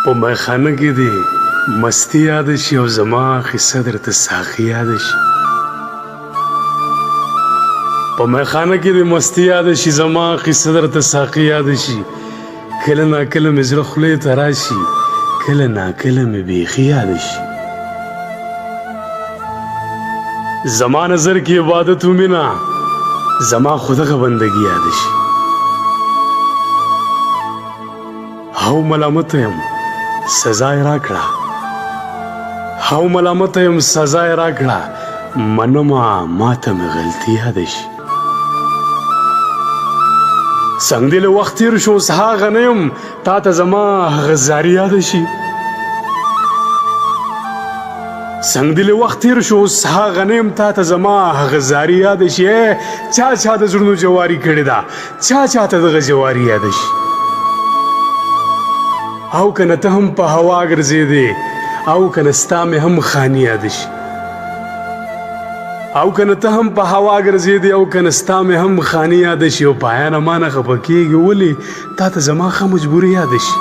په میخانه کې دې مستی یاد شي او زما قصه درته ساقي یاد شي په میخانه کې دې مستی یاد شي زما قصه درته ساقي یاد شي کله ناکله مې زړه خولې ته راشي کله ناکله مې بیخي یاد شي زما نظر کې عبادت و مینا زما خودغه بندگی یاد شي هاو ملامت یم سزا یې راکړه هاو ملامت یم سزا یې راکړه منمه ماته مې غلطي یاد شي څنګ دې له وخت تېر شو اوس هغه نه یم تا ته زما هغه زاري یاد شي څنګ دې له وخت تېر شو اوس هغه نه یم تا ته زما هغه زاري یاد شي چا چا د زړونو جواري کړې ده چا چا ته دغه جواري یاد شي او کنه ته هم په هوا ګرځېدې او کنه ستا مې هم خاني یاد شي او کنه ته هم په هوا ګرځېدې او کنه ستا مې هم خاني یاد شي او پایانه مانه خفه کېږي ولې تا ته زما ښه مجبوري یاد شي